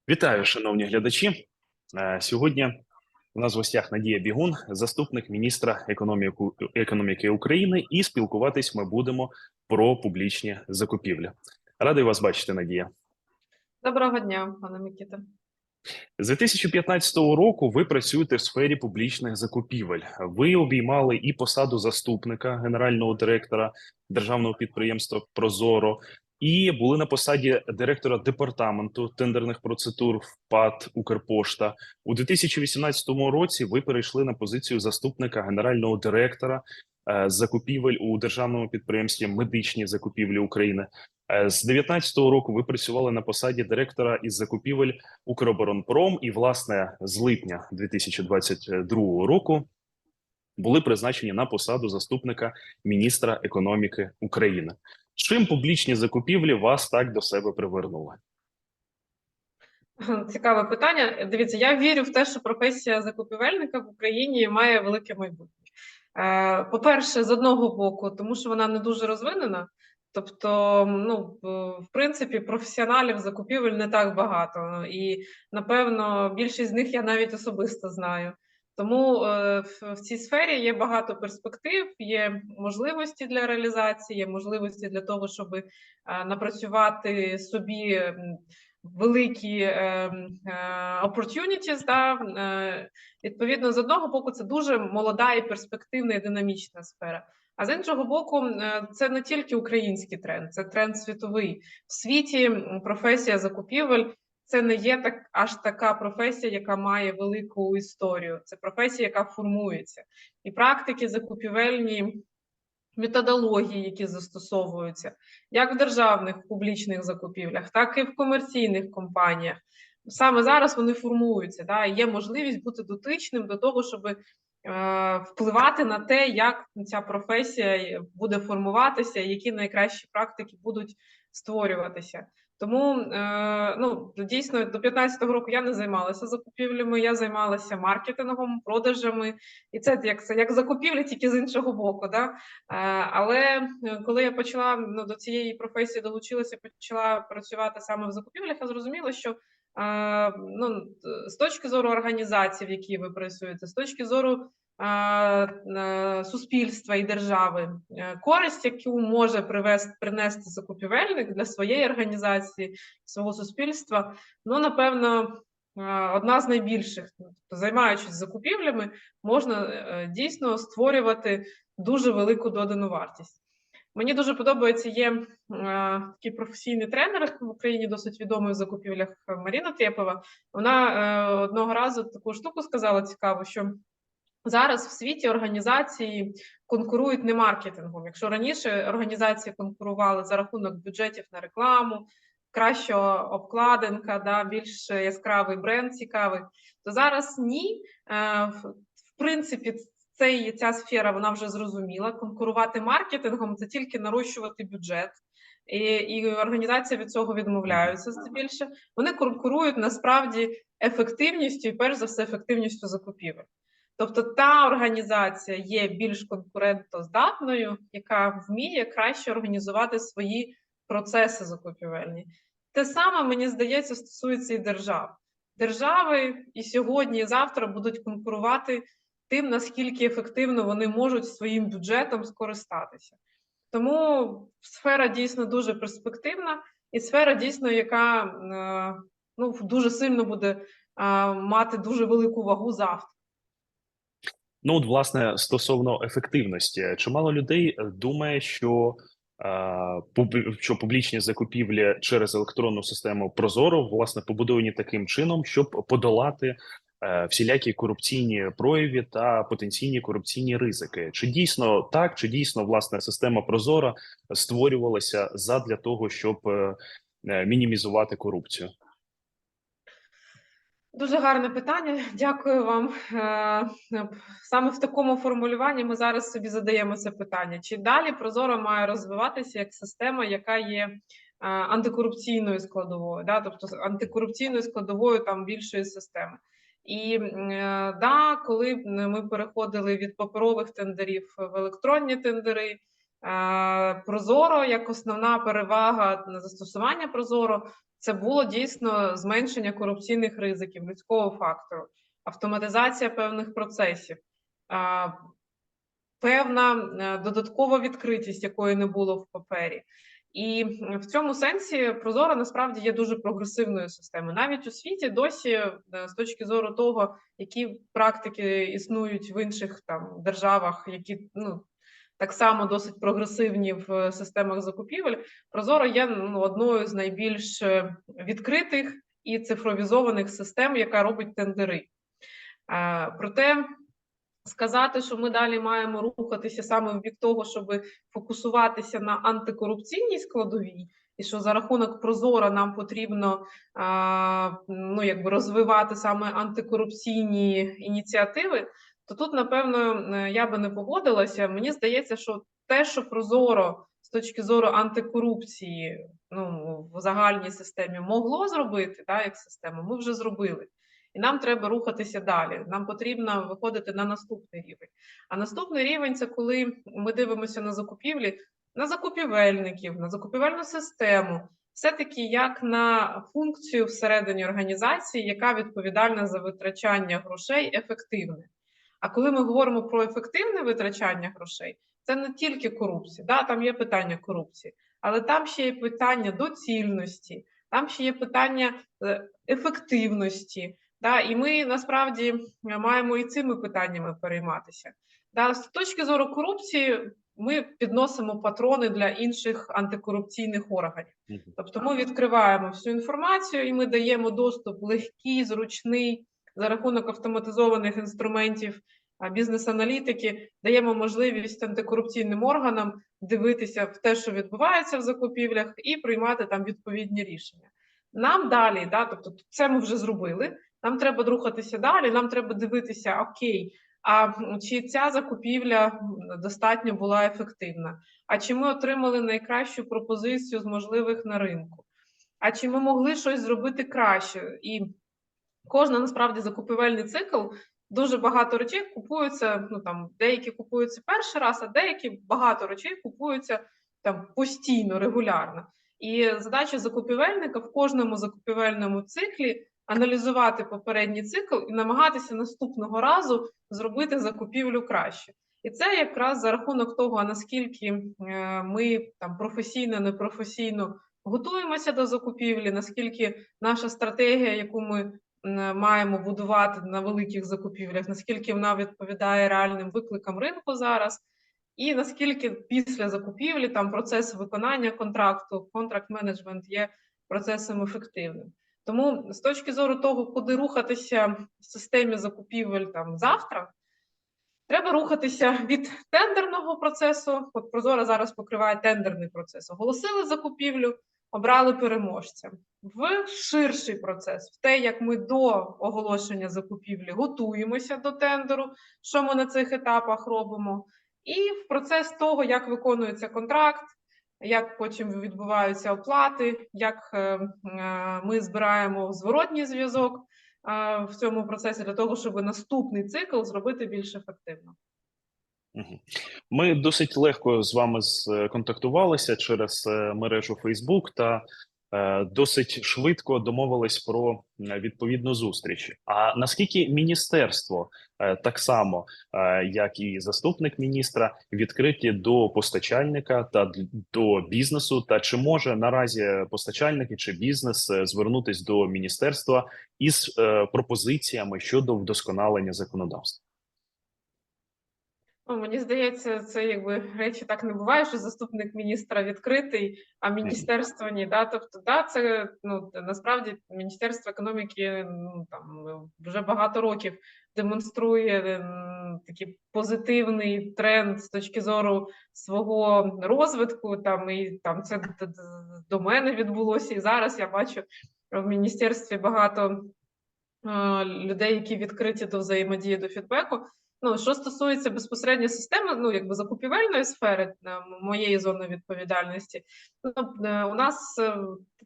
Вітаю, шановні глядачі. Сьогодні у нас в гостях Надія Бігун, заступник міністра економіки України, і спілкуватись ми будемо про публічні закупівлі. Радий вас бачити, Надія. Доброго дня, пане Микита. З 2015 року ви працюєте в сфері публічних закупівель. Ви обіймали і посаду заступника генерального директора державного підприємства «Прозоро», і були на посаді директора департаменту тендерних процедур в ПАТ «Укрпошта». У 2018 році ви перейшли на позицію заступника генерального директора закупівель у державному підприємстві «Медичні закупівлі України». З 2019 року ви працювали на посаді директора із закупівель «Укроборонпром», і, власне, з липня 2022 року були призначені на посаду заступника міністра економіки України. Чим публічні закупівлі вас так до себе привернули? Цікаве питання. Дивіться, я вірю в те, що професія закупівельника в Україні має велике майбутнє. По-перше, з одного боку, тому що вона не дуже розвинена. Тобто, в принципі, професіоналів закупівель не так багато. І, напевно, більшість з них я навіть особисто знаю. Тому в цій сфері є багато перспектив, є можливості для реалізації, є можливості для того, щоб напрацювати собі великі opportunities. Відповідно, з одного боку, це дуже молода і перспективна і динамічна сфера. А з іншого боку, це не тільки український тренд, це тренд світовий. В світі професія закупівель – це не є аж така професія, яка має велику історію. Це професія, яка формується. І практики закупівельні, методології, які застосовуються, як в державних публічних закупівлях, так і в комерційних компаніях. Саме зараз вони формуються, і є можливість бути дотичним до того, щоб впливати на те, як ця професія буде формуватися, які найкращі практики будуть створюватися. Тому, дійсно, до 2015 року я не займалася закупівлями, я займалася маркетингом, продажами, і це як закупівлі, тільки з іншого боку. Але коли я почала до цієї професії долучилася, почала працювати саме в закупівлях, я зрозуміла, що з точки зору організації, в якій ви працюєте, з точки зору суспільства і держави, користь, яку може принести закупівельник для своєї організації, свого суспільства, напевно, одна з найбільших. Займаючись закупівлями, можна дійсно створювати дуже велику додану вартість. Мені дуже подобається, є такий професійний тренер в Україні, досить відомий в закупівлях, Марина Трєпова. Вона одного разу таку штуку сказала цікаву, що зараз в світі організації конкурують не маркетингом. Якщо раніше організації конкурували за рахунок бюджетів на рекламу, краща обкладинка, більш яскравий бренд цікавий, то зараз ні. В принципі, ця сфера, вона вже зрозуміла. Конкурувати маркетингом – це тільки нарощувати бюджет. І організації від цього відмовляються більше. Вони конкурують насправді ефективністю і, перш за все, ефективністю закупівель. Тобто та організація є більш конкурентоздатною, яка вміє краще організувати свої процеси закупівельні. Те саме, мені здається, стосується і держав. Держави і сьогодні, і завтра будуть конкурувати тим, наскільки ефективно вони можуть своїм бюджетом скористатися. Тому сфера дійсно дуже перспективна, і сфера дійсно, яка дуже сильно буде мати дуже велику вагу завтра. Власне, стосовно ефективності, чимало людей думає, що публічні закупівлі через електронну систему «Прозоро» власне побудовані таким чином, щоб подолати всілякі корупційні прояви та потенційні корупційні ризики. Чи дійсно так, чи дійсно власне система «Прозоро» створювалася задля того, щоб мінімізувати корупцію? Дуже гарне питання, дякую вам. Саме в такому формулюванні ми зараз собі задаємо це питання. Чи далі Прозоро має розвиватися як система, яка є антикорупційною складовою, тобто антикорупційною складовою більшої системи. І коли ми переходили від паперових тендерів в електронні тендери, Прозоро як основна перевага на застосування Прозоро це було дійсно зменшення корупційних ризиків, людського фактору, автоматизація певних процесів, певна додаткова відкритість, якої не було в папері. І в цьому сенсі Прозоро насправді є дуже прогресивною системою. Навіть у світі досі, з точки зору того, які практики існують в інших там державах, які так само досить прогресивні в системах закупівель, Прозоро є одною з найбільш відкритих і цифровізованих систем, яка робить тендери. Проте сказати, що ми далі маємо рухатися саме в бік того, щоб фокусуватися на антикорупційній складовій, і що за рахунок Прозора нам потрібно розвивати саме антикорупційні ініціативи, то тут, напевно, я би не погодилася. Мені здається, що те, що Прозоро з точки зору антикорупції в загальній системі могло зробити, як система, ми вже зробили. І нам треба рухатися далі. Нам потрібно виходити на наступний рівень. А наступний рівень – це коли ми дивимося на закупівлі, на закупівельників, на закупівельну систему, все-таки як на функцію всередині організації, яка відповідальна за витрачання грошей ефективне. А коли ми говоримо про ефективне витрачання грошей, це не тільки корупція, там є питання корупції, але там ще є питання доцільності, там ще є питання ефективності. І ми насправді маємо і цими питаннями перейматися. З точки зору корупції ми підносимо патрони для інших антикорупційних органів. Тобто ми відкриваємо всю інформацію і ми даємо доступ легкий, зручний, за рахунок автоматизованих інструментів бізнес-аналітики, даємо можливість антикорупційним органам дивитися в те, що відбувається в закупівлях, і приймати там відповідні рішення. Нам далі, тобто це ми вже зробили, нам треба рухатися далі, нам треба дивитися, окей, а чи ця закупівля достатньо була ефективна, а чи ми отримали найкращу пропозицію з можливих на ринку, а чи ми могли щось зробити краще. І кожен, насправді, закупівельний цикл, дуже багато речей купуються, деякі купуються перший раз, а деякі багато речей купуються постійно, регулярно. І задача закупівельника в кожному закупівельному циклі аналізувати попередній цикл і намагатися наступного разу зробити закупівлю краще. І це якраз за рахунок того, наскільки ми професійно, непрофесійно готуємося до закупівлі, наскільки наша стратегія, яку ми маємо будувати на великих закупівлях, наскільки вона відповідає реальним викликам ринку зараз, і наскільки після закупівлі процес виконання контракту, контракт-менеджмент є процесом ефективним. Тому з точки зору того, куди рухатися в системі закупівель завтра, треба рухатися від тендерного процесу. От Прозоро зараз покриває тендерний процес. Оголосили закупівлю, обрали переможця. В ширший процес, в те, як ми до оголошення закупівлі готуємося до тендеру, що ми на цих етапах робимо, і в процес того, як виконується контракт, як потім відбуваються оплати, як ми збираємо зворотній зв'язок в цьому процесі для того, щоб наступний цикл зробити більш ефективно. Ми досить легко з вами сконтактувалися через мережу Facebook та досить швидко домовились про відповідну зустріч. А наскільки міністерство, так само, як і заступник міністра, відкриті до постачальника та до бізнесу? Та чи може наразі постачальники чи бізнес звернутися до міністерства із пропозиціями щодо вдосконалення законодавства? Мені здається, це речі так не буває, що заступник міністра відкритий, а міністерство ні. Тобто, це насправді Міністерство економіки вже багато років демонструє такий позитивний тренд з точки зору свого розвитку. І це до мене відбулося. І зараз я бачу в міністерстві багато людей, які відкриті до взаємодії, до фідбеку. Ну, що стосується безпосередньо системи, ну, якби закупівельної сфери, моєї зони відповідальності, ну, у нас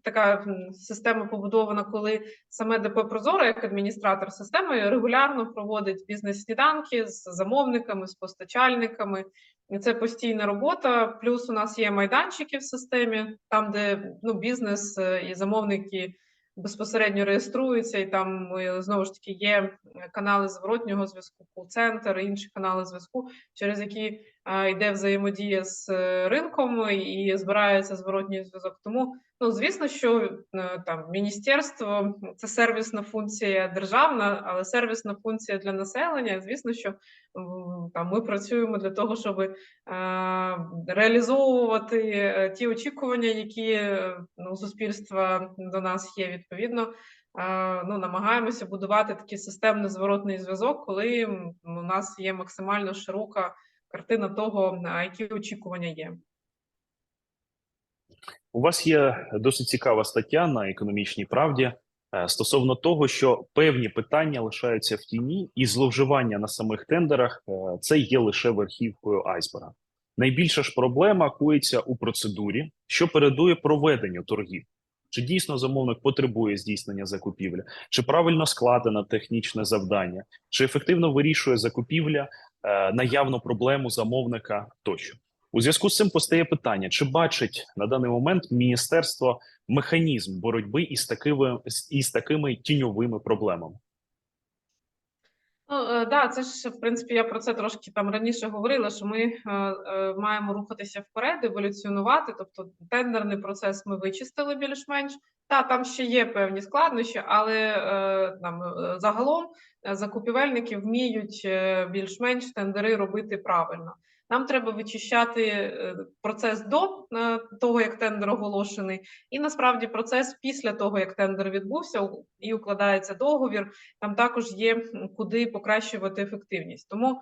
така система побудована, коли саме ДП «Прозоро», як адміністратор системи, регулярно проводить бізнес-сніданки з замовниками, з постачальниками. І це постійна робота. Плюс у нас є майданчики в системі, там, де ну, бізнес і замовники безпосередньо реєструються, і там знову ж таки є канали зворотнього зв'язку, кол-центр, інші канали зв'язку, через які йде взаємодія з ринком і збирається зворотній зв'язок. Тому, ну, звісно, що там міністерство – це сервісна функція державна, але сервісна функція для населення. Звісно, що там ми працюємо для того, щоб реалізовувати ті очікування, які у суспільства до нас є. Відповідно, ну, намагаємося будувати такий системний зворотний зв'язок, коли у нас є максимально широка картина того, які очікування є. У вас є досить цікава стаття на «Економічній правді» стосовно того, що певні питання лишаються в тіні, і зловживання на самих тендерах – це є лише верхівкою айсберга. Найбільша ж проблема коїться у процедурі, що передує проведенню торгів. Чи дійсно замовник потребує здійснення закупівлі, чи правильно складено технічне завдання, чи ефективно вирішує закупівля наявну проблему замовника тощо. У зв'язку з цим постає питання, чи бачить на даний момент міністерство механізм боротьби із такими тіньовими проблемами? Ну, да, це ж, в принципі, я про це трошки там раніше говорила, що ми маємо рухатися вперед, еволюціонувати, тобто тендерний процес ми вичистили більш-менш. Та, там ще є певні складнощі, але загалом закупівельники вміють більш-менш тендери робити правильно. Нам треба вичищати процес до того, як тендер оголошений, і насправді процес після того, як тендер відбувся і укладається договір, там також є куди покращувати ефективність. Тому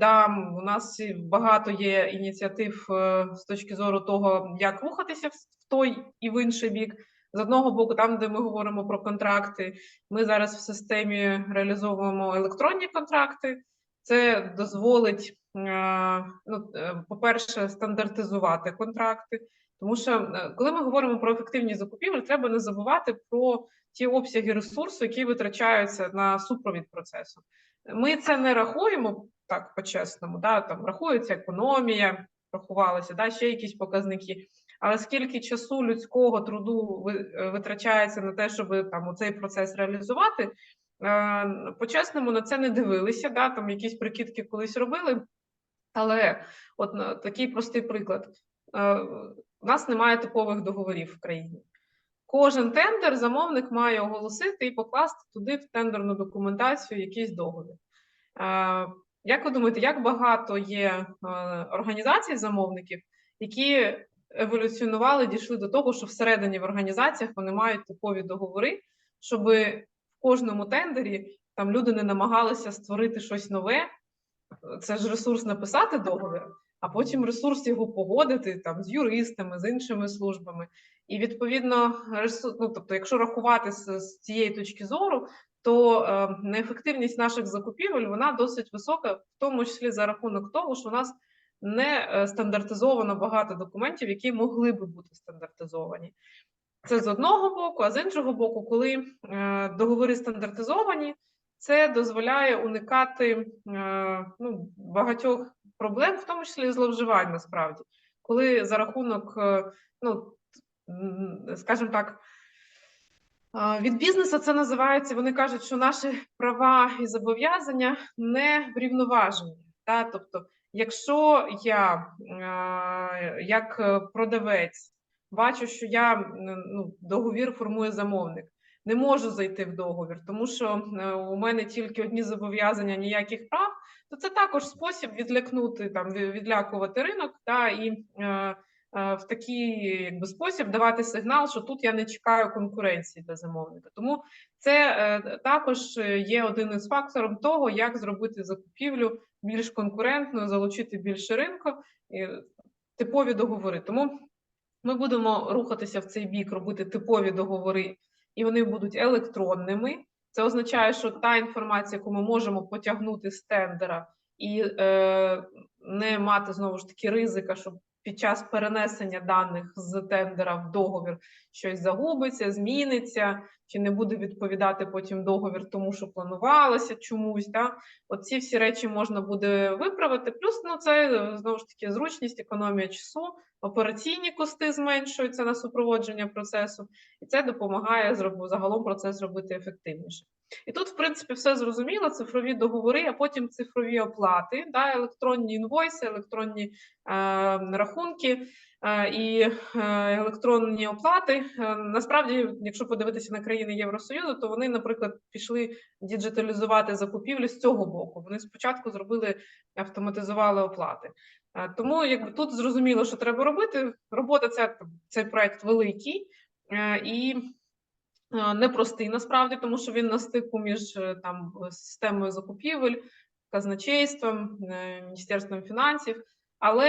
да, у нас багато є ініціатив з точки зору того, як рухатися в той і в інший бік. З одного боку, там, де ми говоримо про контракти, ми зараз в системі реалізовуємо електронні контракти. Це дозволить, ну, по-перше, стандартизувати контракти. Тому що, коли ми говоримо про ефективність закупівель, треба не забувати про ті обсяги ресурсу, які витрачаються на супровід процесу. Ми це не рахуємо так по-чесному, да, там рахується економія, рахувалося, да, ще якісь показники. Але скільки часу людського труду витрачається на те, щоб там цей процес реалізувати, по-чесному на це не дивилися, да, там якісь прикидки колись робили. Але от такий простий приклад. У нас немає типових договорів в країні. Кожен тендер замовник має оголосити і покласти туди в тендерну документацію якийсь договір. Як ви думаєте, як багато є організацій замовників, які еволюціонували, дійшли до того, що всередині в організаціях вони мають типові договори, щоб в кожному тендері там люди не намагалися створити щось нове. Це ж ресурс написати договір, а потім ресурс його погодити там з юристами, з іншими службами. І відповідно, ну, тобто, якщо рахувати з цієї точки зору, то неефективність наших закупівель вона досить висока, в тому числі за рахунок того, що у нас не стандартизовано багато документів, які могли би бути стандартизовані. Це з одного боку, а з іншого боку, коли договори стандартизовані, це дозволяє уникати ну, багатьох проблем, в тому числі і зловживань насправді. Коли за рахунок, ну, скажімо так, від бізнесу це називається, вони кажуть, що наші права і зобов'язання не врівноважені. Да? Тобто, якщо я, як продавець, бачу, що ну, договір формує замовник, не можу зайти в договір, тому що у мене тільки одні зобов'язання, ніяких прав, то це також спосіб відлякнути, там, відлякувати ринок, та, і в такий якби спосіб давати сигнал, що тут я не чекаю конкуренції для замовника. Тому це також є один із факторів того, як зробити закупівлю більш конкурентною, залучити більше ринку, типові договори. Тому ми будемо рухатися в цей бік, робити типові договори, і вони будуть електронними. Це означає, що та інформація, яку ми можемо потягнути з тендера і не мати, знову ж таки, ризика, що під час перенесення даних з тендера в договір щось загубиться, зміниться, чи не буде відповідати потім договір тому, що планувалося чомусь. Да? Оці всі речі можна буде виправити. Плюс, ну, це, знову ж таки, зручність, економія часу, операційні кости зменшуються на супроводження процесу, і це допомагає загалом процес зробити ефективніше. І тут, в принципі, все зрозуміло, цифрові договори, а потім цифрові оплати, да, електронні інвойси, електронні рахунки і електронні оплати. Насправді, якщо подивитися на країни Євросоюзу, то вони, наприклад, пішли діджиталізувати закупівлі з цього боку. Вони спочатку автоматизували оплати. Тому якби тут зрозуміло, що треба робити. Робота цей проект великий і непростий насправді, тому що він на стику між там системою закупівель, казначейством, Міністерством фінансів. Але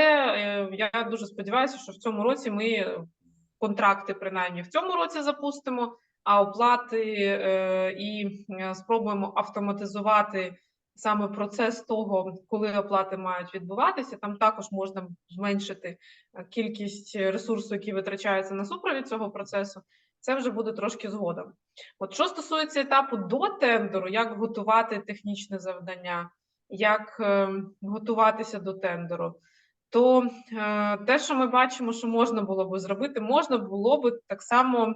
я дуже сподіваюся, що в цьому році ми контракти принаймні в цьому році запустимо, а оплати і спробуємо автоматизувати саме процес того, коли оплати мають відбуватися. Там також можна зменшити кількість ресурсу, який витрачається на супровід цього процесу. Це вже буде трошки згодом. От що стосується етапу до тендеру, як готувати технічне завдання, як готуватися до тендеру, то те, що ми бачимо, що можна було би зробити, можна було би так само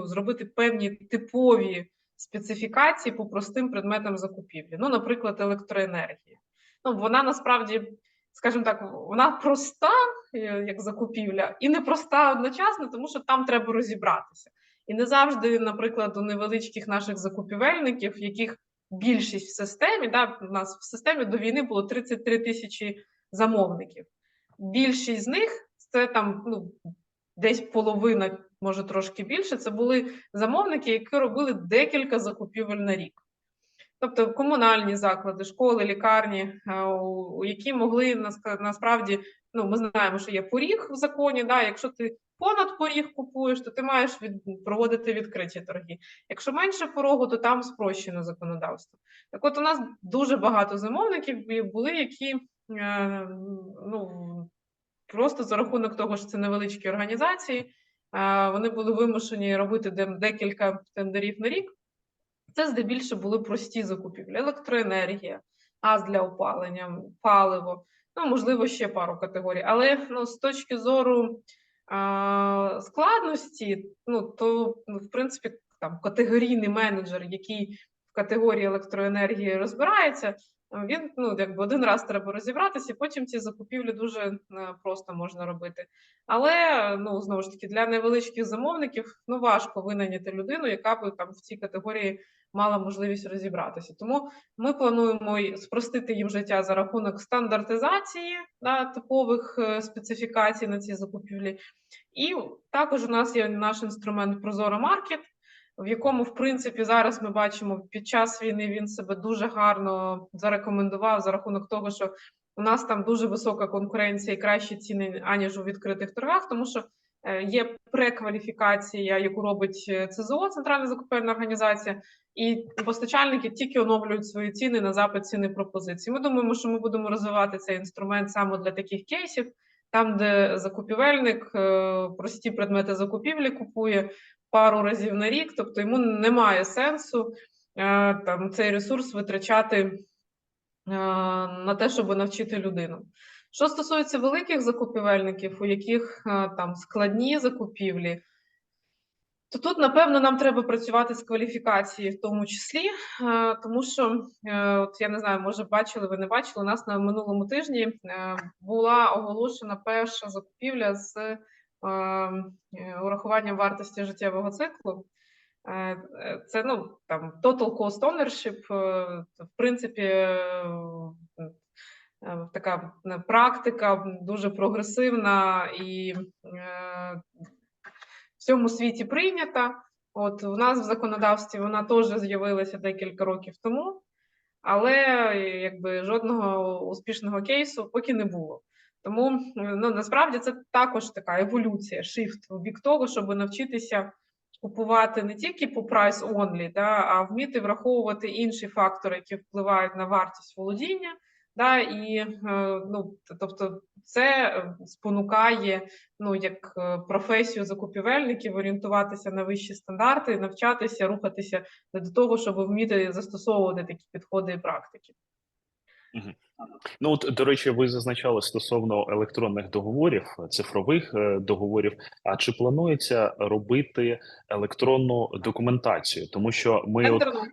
зробити певні типові специфікації по простим предметам закупівлі. Ну, наприклад, електроенергія. Ну, вона насправді, скажімо так, вона проста, як закупівля, і непроста одночасно, тому що там треба розібратися. І не завжди, наприклад, у невеличких наших закупівельників, яких більшість в системі, да, у нас в системі до війни було 33 тисячі замовників. Більшість з них, це там десь половина, може трошки більше, це були замовники, які робили декілька закупівель на рік. Тобто комунальні заклади, школи, лікарні, які могли насправді, ми знаємо, що є поріг в законі, да, якщо ти понад поріг купуєш, то ти маєш проводити відкриті торги. Якщо менше порогу, то там спрощено законодавство. Так от у нас дуже багато замовників були, які просто за рахунок того, що це невеличкі організації, вони були вимушені робити декілька тендерів на рік. Це здебільшого були прості закупівлі: електроенергія, газ для опалення, паливо, можливо, ще пару категорій. Але з точки зору складності, то, в принципі, там категорійний менеджер, який в категорії електроенергії розбирається, він, якби один раз треба розібратися, і потім ці закупівлі дуже просто можна робити. Але, знову ж таки, для невеличких замовників, важко винайняти людину, яка б там в цій категорії мала можливість розібратися. Тому ми плануємо спростити їм життя за рахунок стандартизації типових специфікацій на ці закупівлі. І також у нас є наш інструмент Прозоро Маркет, в якому, в принципі, зараз ми бачимо, під час війни він себе дуже гарно зарекомендував за рахунок того, що у нас там дуже висока конкуренція і кращі ціни, аніж у відкритих торгах, тому що є прекваліфікація, яку робить ЦЗО, Центральна закупівельна організація, і постачальники тільки оновлюють свої ціни на запит ціни пропозиції. Ми думаємо, що ми будемо розвивати цей інструмент саме для таких кейсів, там, де закупівельник прості предмети закупівлі купує пару разів на рік, тобто йому немає сенсу там цей ресурс витрачати на те, щоб навчити людину. Що стосується великих закупівельників, у яких там складні закупівлі, то тут, напевно, нам треба працювати з кваліфікації в тому числі, тому що, от я не знаю, може бачили, ви не бачили, у нас на минулому тижні була оголошена перша закупівля з урахуванням вартості життєвого циклу. Це, там, Total Cost Ownership, в принципі, така практика дуже прогресивна і в цьому світі прийнята. От у нас в законодавстві вона теж з'явилася декілька років тому, але якби жодного успішного кейсу поки не було. Тому насправді це також така еволюція, шифт в бік того, щоб навчитися купувати не тільки по price only, да, а вміти враховувати інші фактори, які впливають на вартість володіння. Да, і, ну, тобто це спонукає, ну, як професію закупівельників орієнтуватися на вищі стандарти, навчатися, рухатися до того, щоб вміти застосовувати такі підходи і практики. Мгм. Ну, от, до речі, ви зазначали стосовно електронних договорів, цифрових договорів. А чи планується робити електронну документацію? Тому що ми от Тендерно.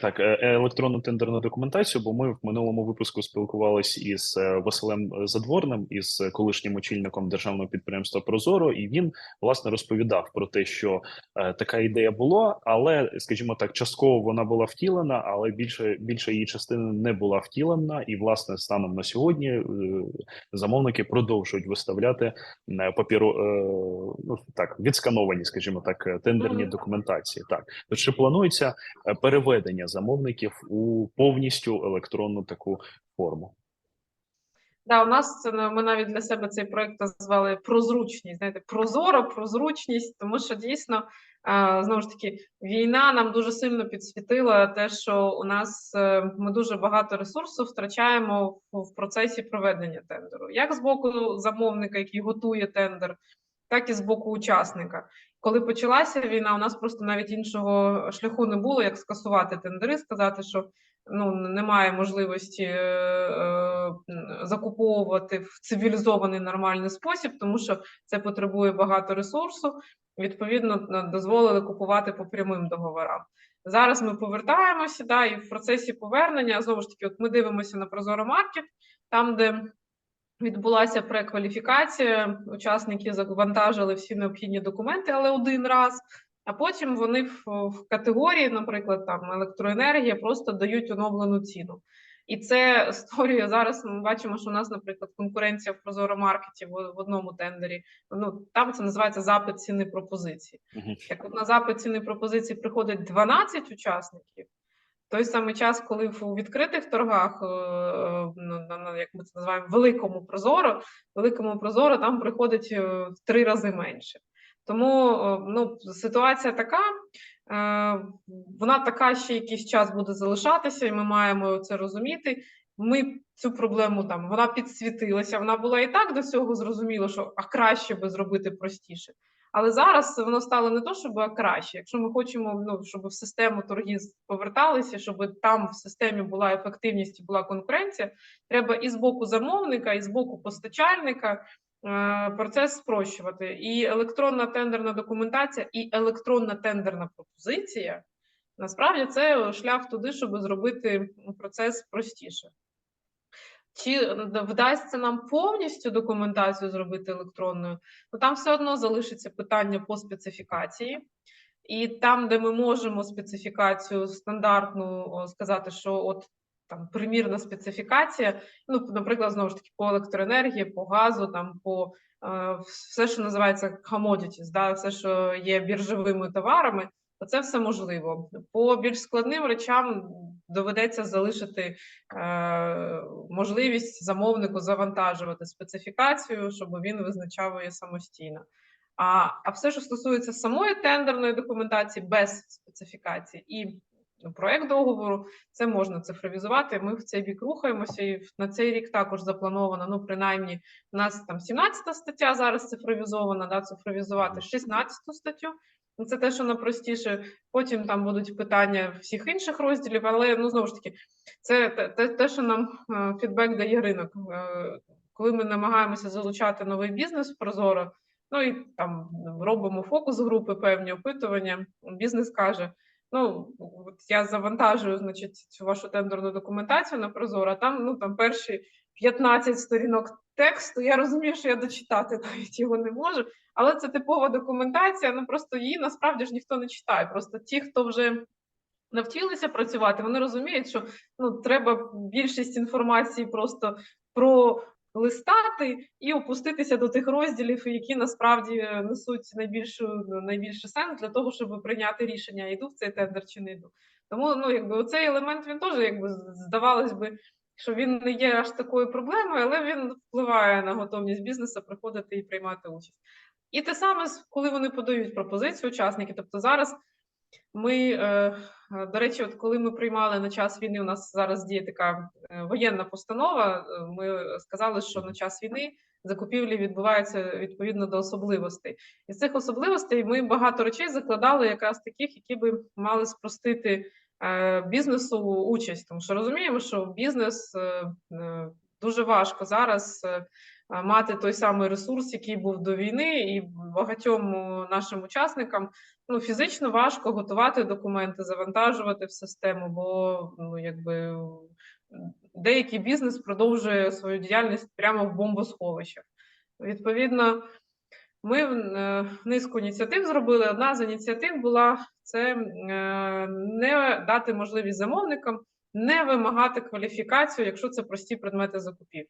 так, електронну тендерну документацію, бо ми в минулому випуску спілкувалися із Василем Задворним, із колишнім очільником державного підприємства Прозоро, і він власне розповідав про те, що така ідея була, але, скажімо так, частково вона була втілена, але більша її частина не була втілена. І власне станом на сьогодні замовники продовжують виставляти папіру, ну так, відскановані, скажімо так, тендерні документації. Так, то чи планується переведення замовників у повністю електронну таку форму? Да, у нас це ми навіть для себе цей проект назвали прозручність. Знаєте, прозоро, прозручність, тому що дійсно знову ж таки війна нам дуже сильно підсвітила те, що у нас ми дуже багато ресурсу втрачаємо в процесі проведення тендеру, як з боку замовника, який готує тендер, так і з боку учасника. Коли почалася війна, у нас просто навіть іншого шляху не було, як скасувати тендери, сказати, що ну немає можливості закуповувати в цивілізований нормальний спосіб, тому що це потребує багато ресурсу. Відповідно, дозволили купувати по прямим договорам. Зараз ми повертаємося, да, і в процесі повернення знову ж таки, от ми дивимося на Прозоро Маркет, там, де відбулася прекваліфікація, учасники завантажили всі необхідні документи, але один раз, а потім вони в категорії, наприклад, там електроенергія, просто дають оновлену ціну. І це створює зараз. Ми бачимо, що у нас, наприклад, конкуренція в Прозоро Маркеті в одному тендері. Ну там це називається запит ціни пропозиції. Так от на запит ціни пропозиції приходить 12 учасників. В той самий час, коли в відкритих торгах, як ми це називаємо, великому прозоро там приходить в 3 рази менше. Тому ну, ситуація така, вона така ще якийсь час буде залишатися, і ми маємо це розуміти. Ми цю проблему там, вона підсвітилася, вона була і так до цього зрозуміло, що краще би зробити простіше. Але зараз воно стало не то, щоб краще. Якщо ми хочемо, ну, щоб в систему торгів поверталися, щоб там в системі була ефективність і була конкуренція, треба і з боку замовника, і з боку постачальника процес спрощувати. І електронна тендерна документація, і електронна тендерна пропозиція, насправді це шлях туди, щоб зробити процес простіше. Чи вдасться нам повністю документацію зробити електронною, то там все одно залишиться питання по специфікації. І там, де ми можемо специфікацію стандартну сказати, що от там примірна специфікація, ну, наприклад, знову ж таки, по електроенергії, по газу, там по все, що називається commodities, да, все, що є біржовими товарами, то це все можливо. По більш складним речам доведеться залишити можливість замовнику завантажувати специфікацію, щоб він визначав її самостійно. А все, що стосується самої тендерної документації без специфікації і проект договору, це можна цифровізувати. Ми в цей бік рухаємося, і на цей рік також заплановано, ну, принаймні, у нас там 17 стаття зараз цифровізована, да, цифровізувати 16 статтю. Це те, що найпростіше. Потім там будуть питання всіх інших розділів, але, ну, знову ж таки, це те, що нам фідбек дає ринок. Коли ми намагаємося залучати новий бізнес в Прозоро, ну і там робимо фокус-групи, певні опитування, бізнес каже, ну, от я завантажую, значить, цю вашу тендерну документацію на Прозоро, а там, ну, там перші 15 сторінок тексту, я розумію, що я дочитати навіть його не можу, але це типова документація, ну, просто її насправді ж ніхто не читає, просто ті, хто вже навчилися працювати, вони розуміють, що ну, треба більшість інформації просто пролистати і опуститися до тих розділів, які насправді несуть найбільший сенс для того, щоб прийняти рішення, йду в цей тендер чи не йду. Тому, ну, якби оцей елемент, він теж, якби, здавалось би, що він не є аж такою проблемою, але він впливає на готовність бізнесу приходити і приймати участь. І те саме, коли вони подають пропозицію учасники. Тобто зараз ми, до речі, от коли ми приймали на час війни, у нас зараз діє така воєнна постанова, ми сказали, що на час війни закупівлі відбуваються відповідно до особливостей. Із цих особливостей ми багато речей закладали якраз таких, які би мали спростити бізнесу участь. Тому що розуміємо, що бізнес дуже важко зараз мати той самий ресурс, який був до війни, і багатьом нашим учасникам фізично важко готувати документи, завантажувати в систему, бо якби деякий бізнес продовжує свою діяльність прямо в бомбосховищах. Відповідно, ми низку ініціатив зробили. Одна з ініціатив була це не дати можливість замовникам не вимагати кваліфікацію, якщо це прості предмети закупівлі.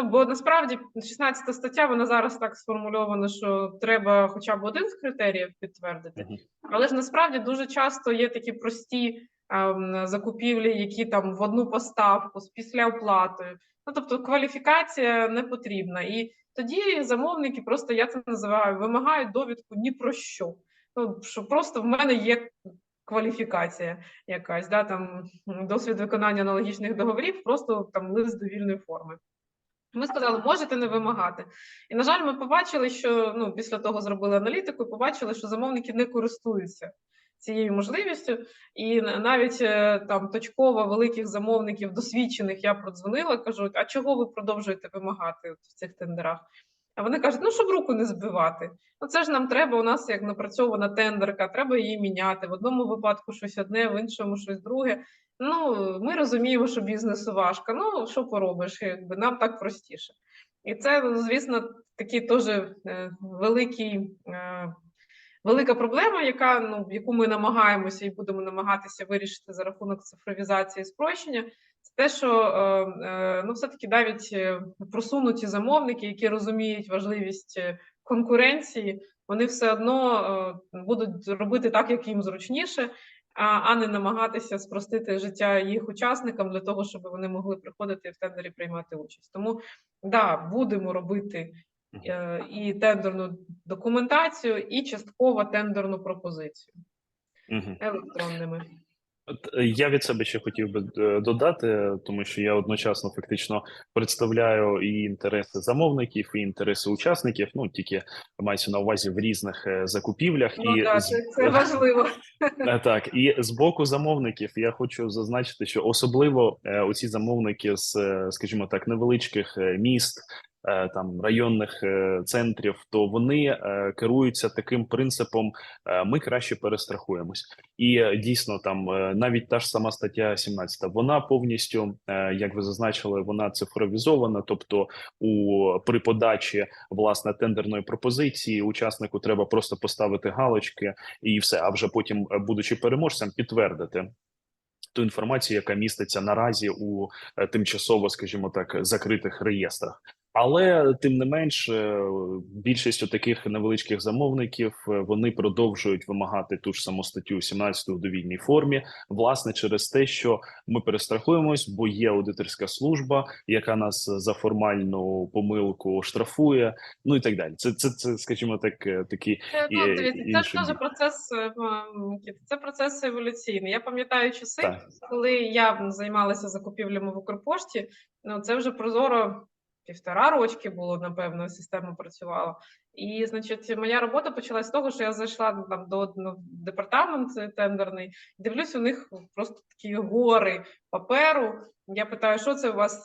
Бо насправді 16 стаття, вона зараз так сформульована, що треба хоча б один з критеріїв підтвердити. Але ж насправді дуже часто є такі прості закупівлі, які там в одну поставку з післяоплатою. Тобто кваліфікація не потрібна. І тоді замовники просто, я це називаю, вимагають довідку ні про що. Що просто в мене є кваліфікація якась, там досвід виконання аналогічних договорів, просто там лист довільної форми. Ми сказали, можете не вимагати. І, на жаль, ми побачили, що після того зробили аналітику і побачили, що замовники не користуються цією можливістю. І навіть там точково великих замовників, досвідчених, я продзвонила, кажу, а чого ви продовжуєте вимагати в цих тендерах? А вони кажуть, щоб руку не збивати. Це ж нам треба, у нас як напрацьована тендерка, треба її міняти. В одному випадку щось одне, в іншому щось друге. Ми розуміємо, що бізнесу важко, що поробиш, якби нам так простіше. І це, звісно, такий теж велика проблема, яку ми намагаємося і будемо намагатися вирішити за рахунок цифровізації і спрощення. Це те, що все-таки навіть просунуті замовники, які розуміють важливість конкуренції, вони все одно будуть робити так, як їм зручніше, а не намагатися спростити життя їх учасникам для того, щоб вони могли приходити в тендері приймати участь. Тому, будемо робити і тендерну документацію, і частково тендерну пропозицію електронними. Я від себе ще хотів би додати, тому що я одночасно фактично представляю і інтереси замовників, і інтереси учасників, тільки мається на увазі в різних закупівлях. Це важливо. Так, і з боку замовників я хочу зазначити, що особливо оці замовники з, скажімо так, невеличких міст, там районних центрів, то вони керуються таким принципом: ми краще перестрахуємось. І дійсно, там навіть та ж сама стаття 17, вона повністю, як ви зазначили, вона цифровізована. Тобто, при подачі власне тендерної пропозиції учаснику треба просто поставити галочки і все. А вже потім, будучи переможцем, підтвердити ту інформацію, яка міститься наразі у тимчасово, скажімо так, закритих реєстрах. Але тим не менш, більшість таких невеличких замовників вони продовжують вимагати ту ж саму статтю 17 в довільній формі, власне, через те, що ми перестрахуємось, бо є аудиторська служба, яка нас за формальну помилку штрафує, і так далі. Це скажімо так, такий це теж процес. Це процес еволюційний. Я пам'ятаю часи, коли я займалася закупівлями в Укрпошті. Це вже прозоро. 1,5 рочки було, напевно, система працювала. І, значить, моя робота почалась з того, що я зайшла там до департамент тендерний, дивлюсь, у них просто такі гори паперу. Я питаю, що це у вас,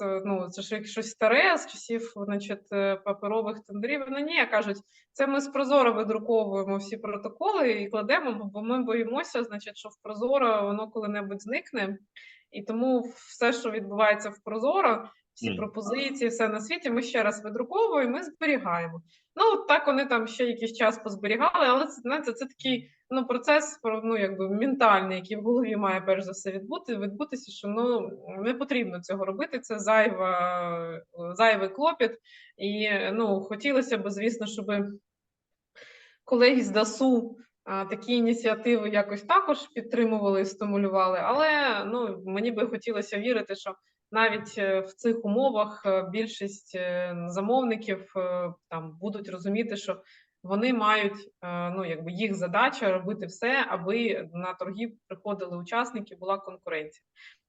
це ж щось старе з часів, значить, паперових тендерів? Ні, кажуть, це ми з Прозоро видруковуємо всі протоколи і кладемо, бо ми боїмося, значить, що в Прозоро воно коли-небудь зникне. І тому все, що відбувається в Прозоро, всі пропозиції, все на світі, ми ще раз видруковуємо, ми зберігаємо. Так вони там ще якийсь час позберігали, але це такий процес якби ментальний, який в голові має перш за все відбутися, що не потрібно цього робити, це зайвий клопіт. І хотілося б, звісно, щоб колеги з ДАСУ такі ініціативи якось також підтримували і стимулювали, але мені би хотілося вірити, що навіть в цих умовах більшість замовників там будуть розуміти, що вони мають, ну, якби їх задача робити все, аби на торги приходили учасники, була конкуренція.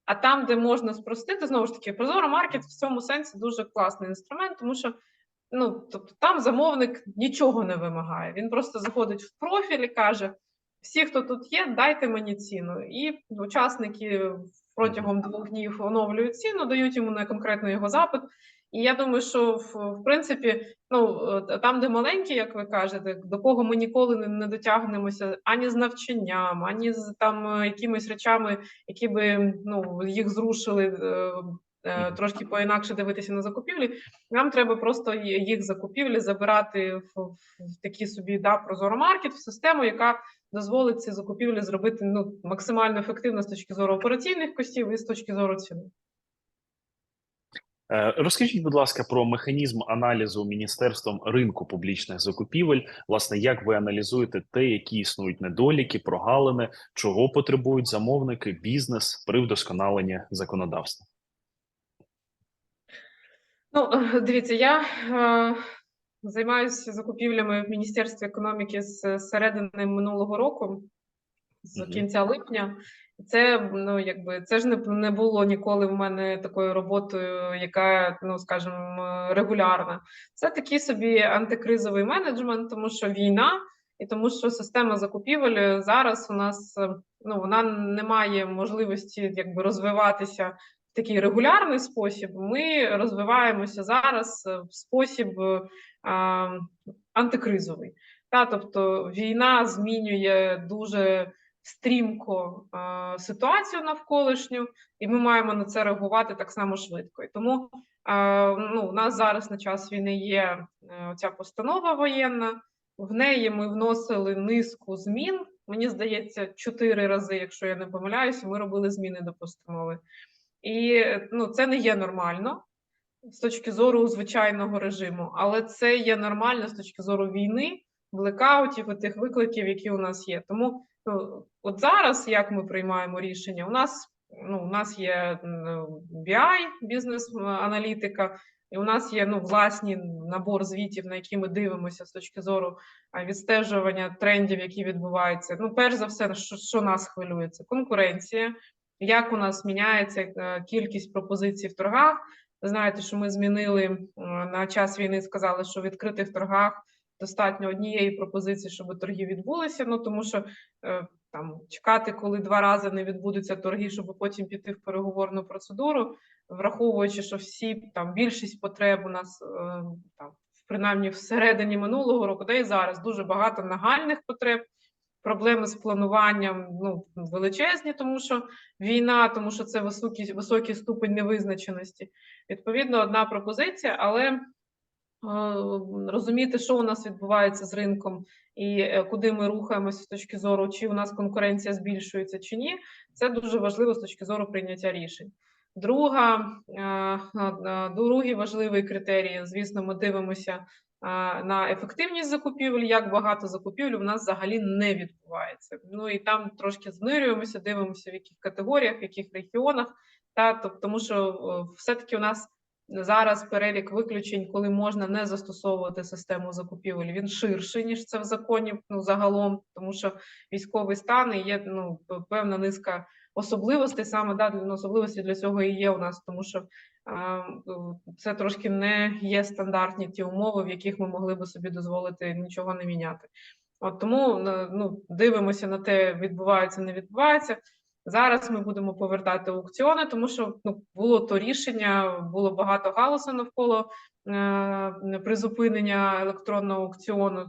А там, де можна спростити, знову ж таки, Прозоро Маркет в цьому сенсі дуже класний інструмент, тому що ну, тобто там замовник нічого не вимагає. Він просто заходить в профіль і каже: всі, хто тут є, дайте мені ціну. І учасники протягом 2 днів оновлюють ціну, дають йому на конкретно його запит. І я думаю, що в принципі, ну там, де маленькі, як ви кажете, до кого ми ніколи не дотягнемося ані з навчанням, ані з там якимись речами, які би ну їх зрушили. Трошки поінакше дивитися на закупівлі, нам треба просто їх закупівлі забирати в такі собі Прозоро Маркет, в систему, яка дозволить ці закупівлі зробити ну, максимально ефективно з точки зору операційних коштів і з точки зору ціни. Розкажіть, будь ласка, про механізм аналізу Міністерством ринку публічних закупівель. Власне, як ви аналізуєте те, які існують недоліки, прогалини, чого потребують замовники, бізнес при вдосконаленні законодавства? Ну, дивіться, я займаюся закупівлями в Міністерстві економіки з середини минулого року, з кінця липня. Це, ну, якби, це ж не було ніколи в мене такою роботою, яка, ну, скажімо, регулярна. Це такий собі антикризовий менеджмент, тому що війна, і тому що система закупівель зараз у нас, ну, вона не має можливості якби розвиватися в такий регулярний спосіб. Ми розвиваємося зараз в спосіб антикризовий. Тобто війна змінює дуже стрімко ситуацію навколишню, і ми маємо на це реагувати так само швидко. І тому ну, у нас зараз на час війни є ця постанова воєнна, в неї ми вносили низку змін, мені здається, 4 рази, якщо я не помиляюся, ми робили зміни до постанови. І ну, це не є нормально з точки зору звичайного режиму, але це є нормально з точки зору війни, блекаутів і тих викликів, які у нас є. Тому от зараз, як ми приймаємо рішення, у нас є BI, бізнес-аналітика, і у нас є власний набор звітів, на які ми дивимося з точки зору відстежування трендів, які відбуваються. Ну, перш за все, що нас хвилює, це конкуренція, як у нас міняється кількість пропозицій в торгах. Ви знаєте, що ми змінили на час війни, сказали, що в відкритих торгах достатньо однієї пропозиції, щоб торги відбулися, ну тому що там чекати, коли 2 рази не відбудуться торги, щоб потім піти в переговорну процедуру, враховуючи, що всі там більшість потреб у нас там принаймні всередині минулого року, да і зараз дуже багато нагальних потреб. Проблеми з плануванням величезні, тому що війна, тому що це високий ступень невизначеності. Відповідно, одна пропозиція, але розуміти, що у нас відбувається з ринком і куди ми рухаємося з точки зору, чи у нас конкуренція збільшується, чи ні, це дуже важливо з точки зору прийняття рішень. Другий важливий критерій, звісно, ми дивимося на ефективність закупівель, як багато закупівель у нас взагалі не відбувається. Ну і там трошки знирюємося, дивимося в яких категоріях, в яких регіонах, тому що все-таки у нас зараз перелік виключень, коли можна не застосовувати систему закупівель, він ширший, ніж це в законі загалом, тому що військовий стан і є певна низка особливостей, саме особливості для цього і є у нас, тому що це трошки не є стандартні ті умови, в яких ми могли би собі дозволити нічого не міняти. От тому дивимося на те, відбувається, не відбувається. Зараз ми будемо повертати аукціони, тому що було то рішення, було багато галасу навколо призупинення електронного аукціону.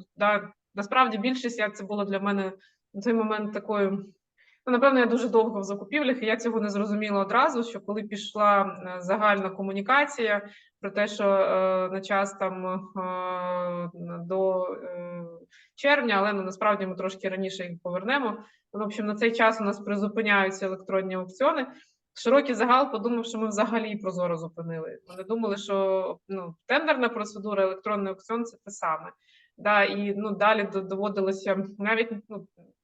Насправді більшість, це було для мене на той момент такою. Напевно, я дуже довго в закупівлях, і я цього не зрозуміла одразу, що коли пішла загальна комунікація про те, що на час там до червня, але насправді ми трошки раніше їх повернемо. В общем, на цей час у нас призупиняються електронні аукціони. Широкий загал подумав, що ми взагалі Прозоро зупинили. Вони думали, що тендерна процедура, електронний аукціон – це те саме. І далі доводилося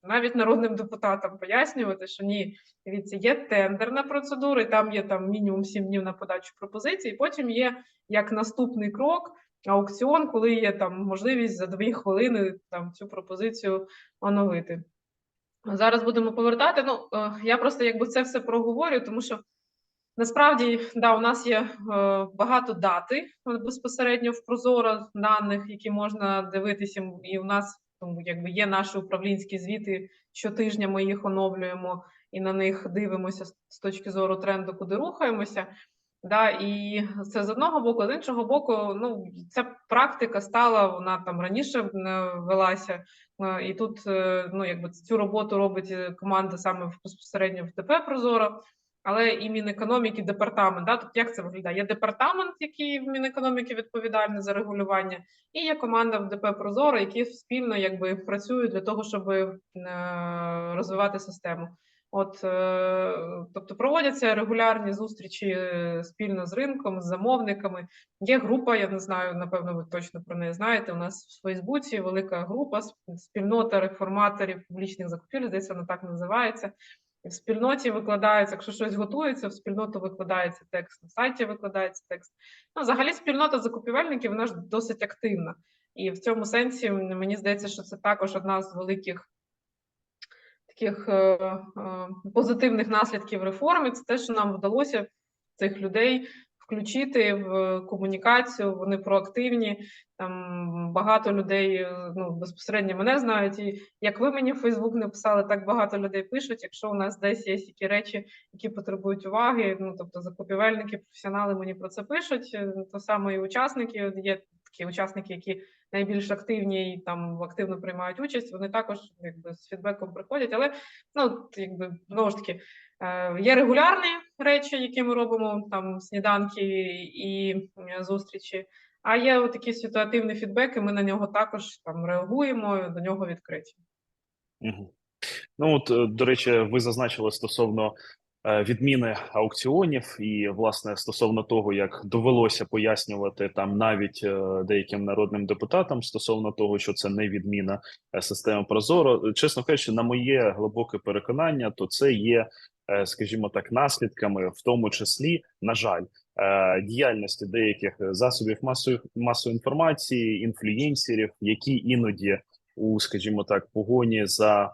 навіть народним депутатам пояснювати, що ні, дивіться, є тендерна процедура, і там є мінімум 7 днів на подачу пропозицій, і потім є як наступний крок аукціон, коли є там можливість за 2 хвилини там цю пропозицію оновити. Зараз будемо повертати. Ну, я просто якби це все проговорю, тому що насправді, да, у нас є багато дати безпосередньо в Прозоро даних, які можна дивитися, і у нас якби є наші управлінські звіти. Щотижня ми їх оновлюємо і на них дивимося з точки зору тренду, куди рухаємося. Да, і це з одного боку, з іншого боку, ну ця практика стала, вона там раніше велася, і тут ну якби цю роботу робить команда саме безпосередньо в ДП Прозоро, але і Мінекономіки департамент. Да, тут як це виглядає? Є департамент, який в Мінекономіки відповідальний за регулювання, і є команда в ДП Прозоро, які спільно якби працюють для того, щоб розвивати систему. От, тобто проводяться регулярні зустрічі спільно з ринком, з замовниками. Є група, я не знаю, напевно, ви точно про неї знаєте. У нас в Фейсбуці велика група, спільнота реформаторів публічних закупівель, здається, вона так називається. В спільноті викладається, якщо щось готується, в спільноту викладається текст, на сайті викладається текст. Ну, взагалі, спільнота закупівельників, вона ж досить активна. І в цьому сенсі, мені здається, що це також одна з великих таких позитивних наслідків реформи. Це те, що нам вдалося цих людей включити в комунікацію, вони проактивні. Там багато людей, ну, безпосередньо мене знають, і як ви мені в Фейсбук не писали, так багато людей пишуть, якщо у нас десь є які речі, які потребують уваги, ну, тобто закупівельники, професіонали мені про це пишуть, то саме і учасники, є такі учасники, які найбільш активні і там активно приймають участь, вони також якби з фідбеком приходять, але, ну, якби, знову ж таки, є регулярні речі, які ми робимо, там сніданки і зустрічі, а є такі ситуативні фідбеки, ми на нього також там реагуємо, до нього відкриті. Угу. Ну от, до речі, ви зазначили стосовно відміни аукціонів і, власне, стосовно того, як довелося пояснювати там навіть деяким народним депутатам стосовно того, що це не відміна системи Прозоро. Чесно кажучи, на моє глибоке переконання, то це є, скажімо так, наслідками, в тому числі, на жаль, діяльності деяких засобів масової інформації, інфлюєнсерів, які іноді у, скажімо так, погоні за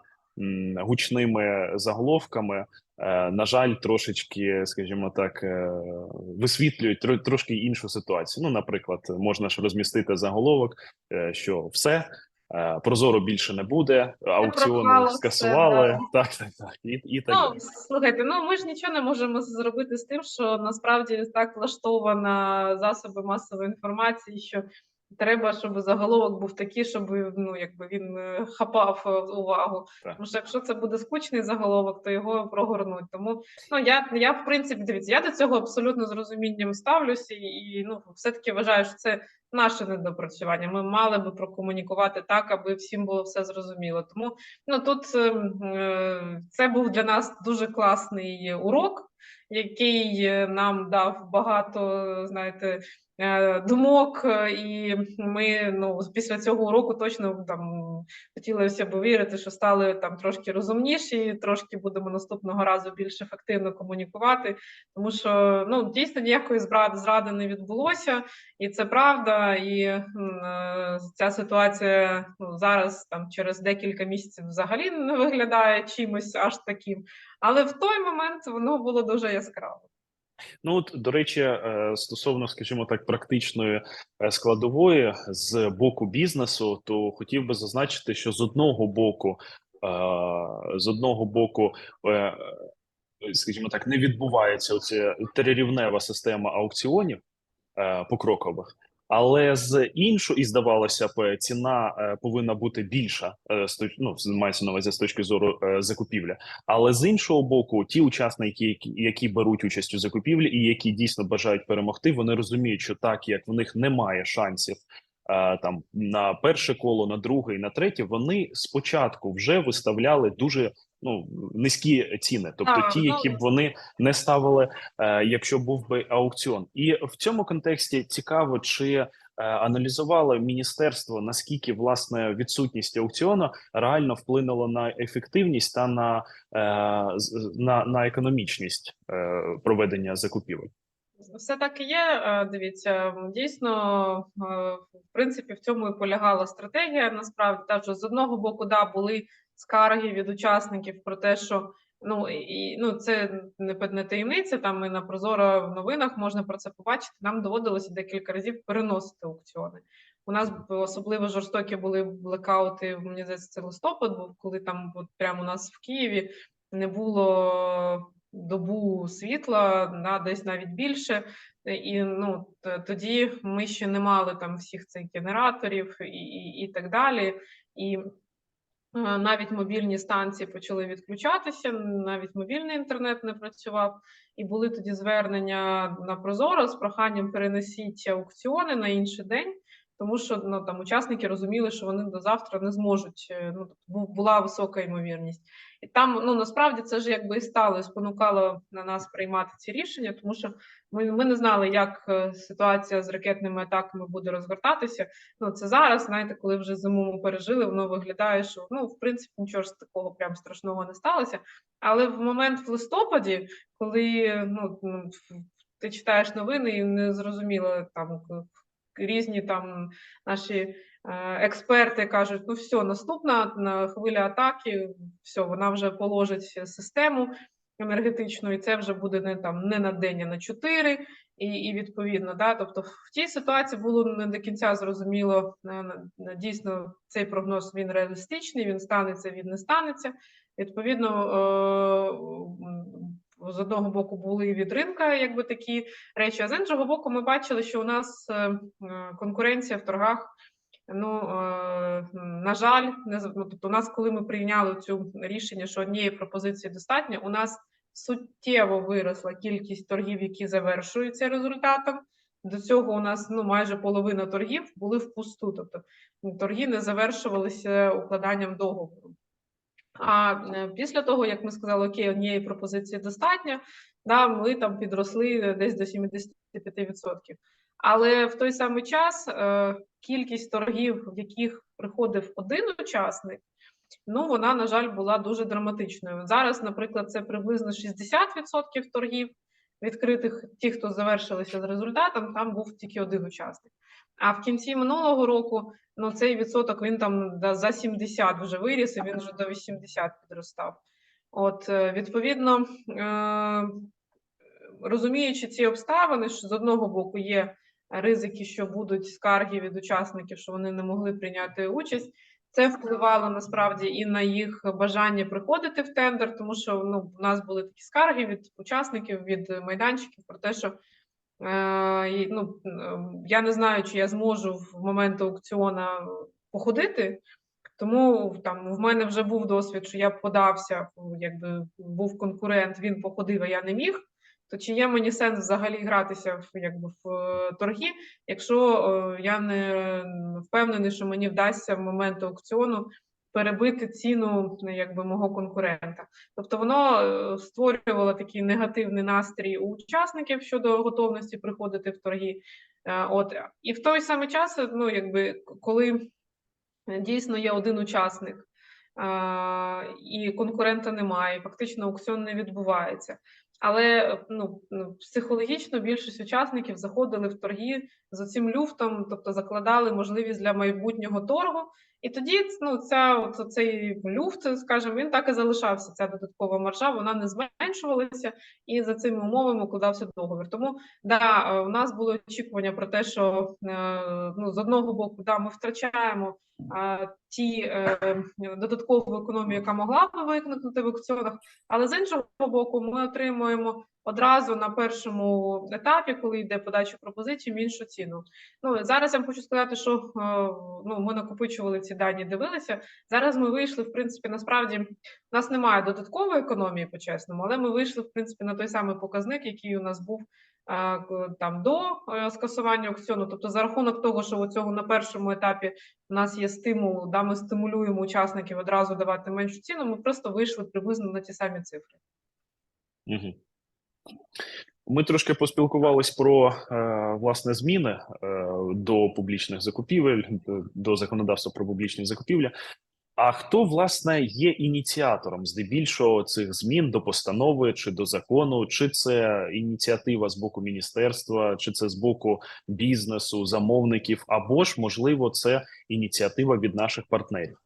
гучними заголовками, на жаль, трошечки, скажімо так, висвітлюють трошки іншу ситуацію. Ну, наприклад, можна ж розмістити заголовок, що все, Прозоро більше не буде, аукціони скасували, так, і так далі. Ну, слухайте, ну ми ж нічого не можемо зробити з тим, що насправді так влаштована засоби масової інформації, що треба, щоб заголовок був такий, щоб, ну, якби він хапав увагу. Так. Тому що якщо це буде скучний заголовок, то його прогорнуть. Тому ну я в принципі, дивіться, я до цього абсолютно з розумінням ставлюся, і ну все-таки вважаю, що це наше недопрацювання. Ми мали би прокомунікувати так, аби всім було все зрозуміло. Тому ну тут це був для нас дуже класний урок, який нам дав багато, знаєте, думок, і ми ну після цього уроку точно там хотілося б вірити, що стали там трошки розумніші, трошки будемо наступного разу більш ефективно комунікувати, тому що ну дійсно ніякої зради не відбулося, і це правда. І ця ситуація ну, зараз там через декілька місяців взагалі не виглядає чимось аж таким, але в той момент воно було дуже яскраво. Ну от, до речі, стосовно, скажімо так, практичної складової з боку бізнесу, то хотів би зазначити, що з одного боку, скажімо так, не відбувається оця трирівнева система аукціонів покрокових. Але з іншого, і здавалося б, ціна повинна бути більша, ну, мається на увазі з точки зору закупівля. Але з іншого боку, ті учасники, які беруть участь у закупівлі і які дійсно бажають перемогти, вони розуміють, що так як в них немає шансів там на перше коло, на друге і на третє, вони спочатку вже виставляли дуже ну низькі ціни, тобто ті, які б вони не ставили, якщо був би аукціон. І в цьому контексті цікаво, чи аналізувало міністерство, наскільки власне відсутність аукціону реально вплинула на ефективність та на економічність проведення закупівель. Все так і є. Дивіться, дійсно, в принципі, в цьому і полягала стратегія. Насправді, так що з одного боку, да, були скарги від учасників про те, що це не таємниця. Там і на Прозоро в новинах можна про це побачити. Нам доводилося декілька разів переносити аукціони. У нас особливо жорстокі були блекаути. Мені здається, це листопад був, коли там от прямо у нас в Києві не було добу світла, десь навіть більше, і тоді ми ще не мали там всіх цих генераторів і так далі. І навіть мобільні станції почали відключатися, навіть мобільний інтернет не працював, і були тоді звернення на Прозоро з проханням перенесіть аукціони на інший день, тому що там учасники розуміли, що вони до завтра не зможуть, була висока ймовірність. І там, насправді, це ж якби і стало, і спонукало на нас приймати ці рішення, тому що ми не знали, як ситуація з ракетними атаками буде розгортатися. Це зараз, знаєте, коли вже зиму ми пережили, воно виглядає, що, в принципі, нічого ж такого прям страшного не сталося. Але в момент в листопаді, коли, ти читаєш новини і не зрозуміло, там, різні там наші експерти кажуть, все, наступна хвиля атаки, все, вона вже положить систему енергетичну, і це вже буде не на день, а на 4, і відповідно, да, тобто в тій ситуації було не до кінця зрозуміло, дійсно цей прогноз, він реалістичний, він станеться, він не станеться. Відповідно, з одного боку були від ринка якби такі речі, а з іншого боку ми бачили, що у нас конкуренція в торгах, на жаль, тобто у нас, коли ми прийняли цю рішення, що однієї пропозиції достатньо, у нас суттєво виросла кількість торгів, які завершуються результатом. До цього у нас майже половина торгів були впусту, тобто торги не завершувалися укладанням договору. А після того, як ми сказали, окей, однієї пропозиції достатньо, да, ми там підросли десь до 75%. Але в той самий час кількість торгів, в яких приходив один учасник, вона, на жаль, була дуже драматичною. Зараз, наприклад, це приблизно 60% торгів відкритих, ті, хто завершилися з результатом, там був тільки один учасник. А в кінці минулого року, цей відсоток, він там за 70 вже виріс, і він вже до 80 підростав. Відповідно, розуміючи ці обставини, що з одного боку є ризики, що будуть скарги від учасників, що вони не могли прийняти участь, це впливало насправді і на їх бажання приходити в тендер, тому що у нас були такі скарги від учасників, від майданчиків про те, що я не знаю, чи я зможу в момент аукціону походити, тому там в мене вже був досвід, що я подався, якби був конкурент, він походив, а я не міг. То чи є мені сенс взагалі гратися в торги, якщо я не впевнений, що мені вдасться в момент аукціону перебити ціну мого конкурента. Тобто воно створювало такий негативний настрій у учасників щодо готовності приходити в торги. І в той самий час, коли дійсно є один учасник, і конкурента немає, фактично аукціон не відбувається. Але психологічно більшість учасників заходили в торги з цим люфтом, тобто закладали можливість для майбутнього торгу. І тоді цей люфт, скажімо, він так і залишався, ця додаткова маржа, вона не зменшувалася, і за цими умовами укладався договір. Тому, да, у нас було очікування про те, що з одного боку, да, ми втрачаємо додаткову економію, яка могла б виникнути в аукціонах, але з іншого боку, ми отримуємо одразу на першому етапі, коли йде подача пропозицій, іншу ціну. Зараз я вам хочу сказати, що ми накопичували ці дані, дивилися. Зараз ми вийшли, в принципі, насправді, у нас немає додаткової економії, по-чесному, але ми вийшли, в принципі, на той самий показник, який у нас був там до скасування аукціону. Тобто за рахунок того, що у цього на першому етапі у нас є стимул, да, ми стимулюємо учасників одразу давати меншу ціну, ми просто вийшли приблизно на ті самі цифри. Угу. Ми трошки поспілкувались про, власне, зміни до публічних закупівель, до законодавства про публічні закупівлі. А хто, власне, є ініціатором здебільшого цих змін до постанови чи до закону? Чи це ініціатива з боку міністерства, чи це з боку бізнесу, замовників, або ж, можливо, це ініціатива від наших партнерів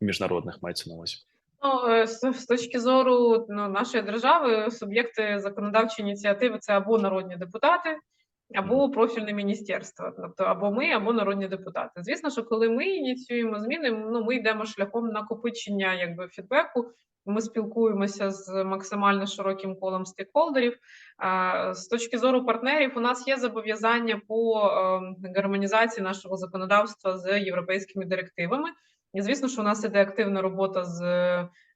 міжнародних, мається на увазі? Ну, з точки зору нашої держави, суб'єкти законодавчої ініціативи це або народні депутати, або профільне міністерство, тобто або ми, або народні депутати. Звісно, що коли ми ініціюємо зміни, ми йдемо шляхом накопичення якби фідбеку. Ми спілкуємося з максимально широким колом стейкхолдерів. З точки зору партнерів, у нас є зобов'язання по гармонізації нашого законодавства з європейськими директивами. І звісно, що у нас іде активна робота з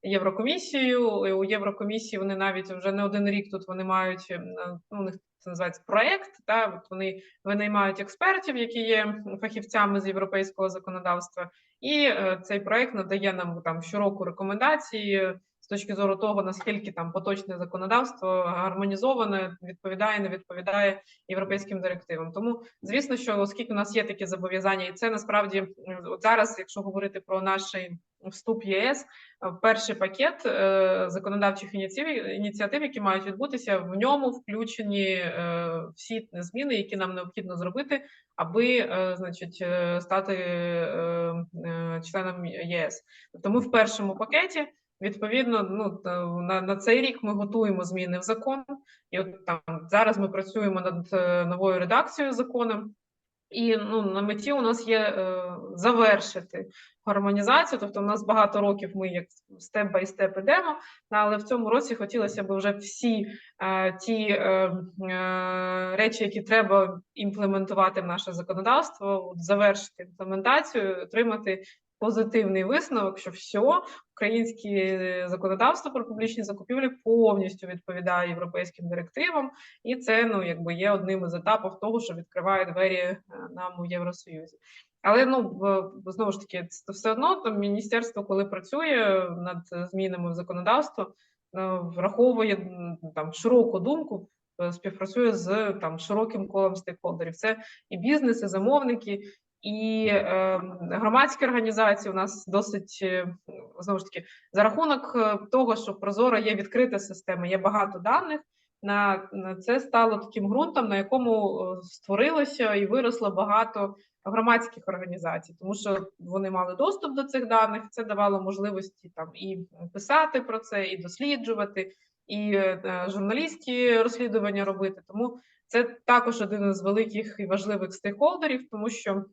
Єврокомісією. У Єврокомісії вони навіть вже не один рік тут вони мають, у них це називається проект. От вони винаймають експертів, які є фахівцями з європейського законодавства, і цей проект надає нам там щороку рекомендації з точки зору того, наскільки там поточне законодавство гармонізоване, відповідає, не відповідає європейським директивам. Тому, звісно, що оскільки у нас є такі зобов'язання, і це насправді от зараз, якщо говорити про наш вступ в ЄС, перший пакет законодавчих ініціатив, які мають відбутися, в ньому включені всі зміни, які нам необхідно зробити, аби значить, стати членом ЄС. Тобто ми в першому пакеті, відповідно, на цей рік ми готуємо зміни в закон, і от там зараз ми працюємо над новою редакцією закону. І на меті у нас є завершити гармонізацію, тобто у нас багато років ми як степ-бай-степ ідемо, але в цьому році хотілося б вже всі ті речі, які треба імплементувати в наше законодавство, завершити імплементацію, отримати позитивний висновок, що все, українське законодавство про публічні закупівлі повністю відповідає європейським директивам, і це якби є одним із етапів того, що відкриває двері нам у Євросоюзі. Але знову ж таки, все одно там міністерство, коли працює над змінами в законодавство, враховує там широку думку, співпрацює з там широким колом стейкхолдерів. Це і бізнес, і замовники, і громадські організації. У нас досить, знову ж таки, за рахунок того, що Прозоро є відкрита система, є багато даних, на це стало таким ґрунтом, на якому створилося і виросло багато громадських організацій, тому що вони мали доступ до цих даних, це давало можливості там і писати про це, і досліджувати, і журналістські розслідування робити. Тому це також один із великих і важливих стейкхолдерів, тому що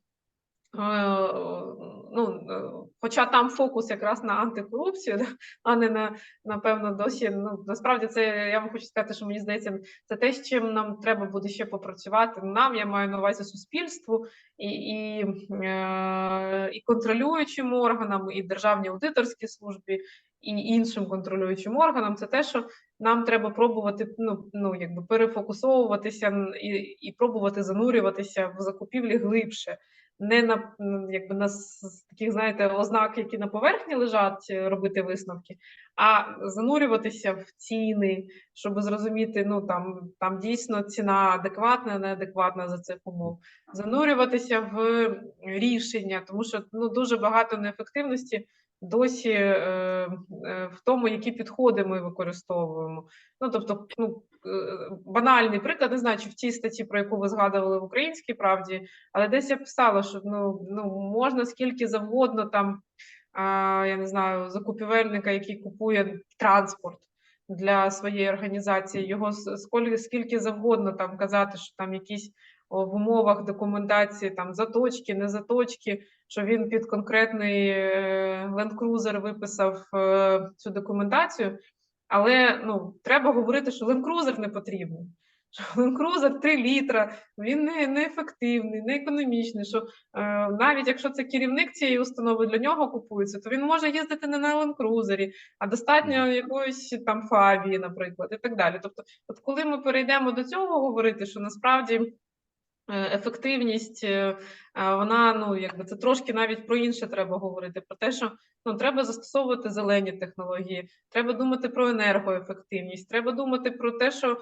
хоча там фокус якраз на антикорупцію, а не напевно досі. Насправді це я вам хочу сказати, що мені здається, це те, з чим нам треба буде ще попрацювати. Нам, я маю на увазі суспільству і контролюючим органам, і державній аудиторській службі, і іншим контролюючим органам. Це те, що нам треба пробувати якби перефокусовуватися і пробувати занурюватися в закупівлі глибше. Не на таких, знаєте, ознак, які на поверхні лежать, робити висновки, а занурюватися в ціни, щоб зрозуміти, там дійсно ціна адекватна, неадекватна за цих умов. Занурюватися в рішення, тому що дуже багато неефективності досі в тому, які підходи ми використовуємо. Тобто, банальний приклад, не знаю, чи в тій статті, про яку ви згадували в «Українській правді», але десь я писала, що можна скільки завгодно там, я не знаю, закупівельника, який купує транспорт для своєї організації, його скільки завгодно там казати, що там якісь в умовах документації там заточки, не заточки, що він під конкретний Land Cruiser виписав цю документацію. Але треба говорити, що Land Cruiser не потрібний. Що Land Cruiser 3 літра, він не ефективний, не економічний, що навіть якщо це керівник цієї установи для нього купується, то він може їздити не на Land Cruiser, а достатньо якоїсь там Фабії, наприклад, і так далі. Тобто, от коли ми перейдемо до цього говорити, що насправді ефективність, вона, якби це трошки навіть про інше треба говорити, про те, що треба застосовувати зелені технології, треба думати про енергоефективність, треба думати про те, що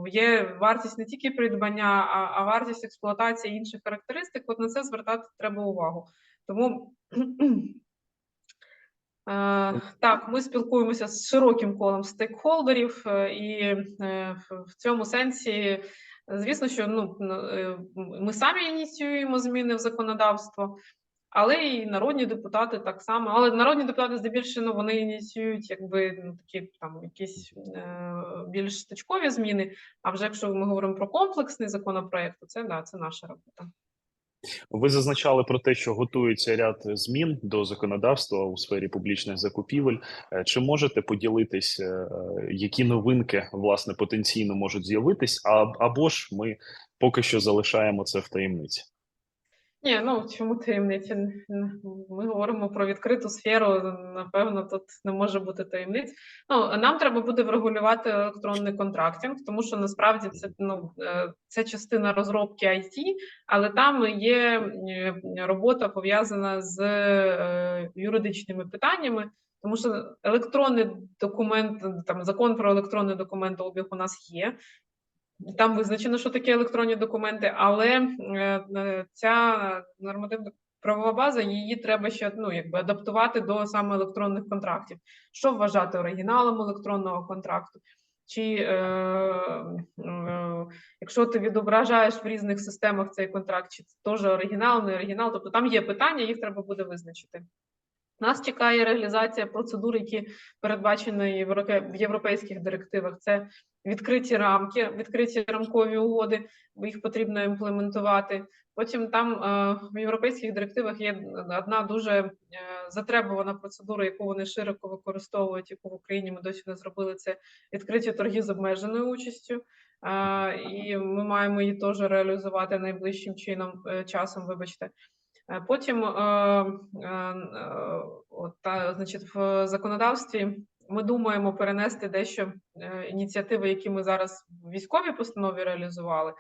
є вартість не тільки придбання, а вартість експлуатації інших характеристик, от на це звертати треба увагу. Тому Так, ми спілкуємося з широким колом стейкхолдерів, і в цьому сенсі, звісно, що ми самі ініціюємо зміни в законодавство, але і народні депутати так само. Але народні депутати здебільшого вони ініціюють такі там якісь більш точкові зміни. А вже якщо ми говоримо про комплексний законопроект, то це наша робота. Ви зазначали про те, що готується ряд змін до законодавства у сфері публічних закупівель. Чи можете поділитись, які новинки власне потенційно можуть з'явитись, або ж ми поки що залишаємо це в таємниці? Ні, чому таємниці? Ми говоримо про відкриту сферу, напевно, тут не може бути таємниць. Нам треба буде врегулювати електронний контрактинг, тому що насправді це частина розробки IT, але там є робота пов'язана з юридичними питаннями, тому що електронний документ, закон про електронний документообіг у нас є. Там визначено, що таке електронні документи, але ця нормативна правова база, її треба ще адаптувати до саме електронних контрактів. Що вважати оригіналом електронного контракту? Чи якщо ти відображаєш в різних системах цей контракт, чи це теж оригінал, не оригінал? Тобто там є питання, їх треба буде визначити. Нас чекає реалізація процедур, які передбачені в європейських директивах. Це відкриті рамки, відкриті рамкові угоди, їх потрібно імплементувати. Потім там в європейських директивах є одна дуже затребувана процедура, яку вони широко використовують, яку в Україні ми досі не зробили, це відкриті торги з обмеженою участю. І ми маємо її теж реалізувати найближчим часом, вибачте. Потім в законодавстві ми думаємо перенести дещо ініціативи, які ми зараз в військовій постанові реалізували.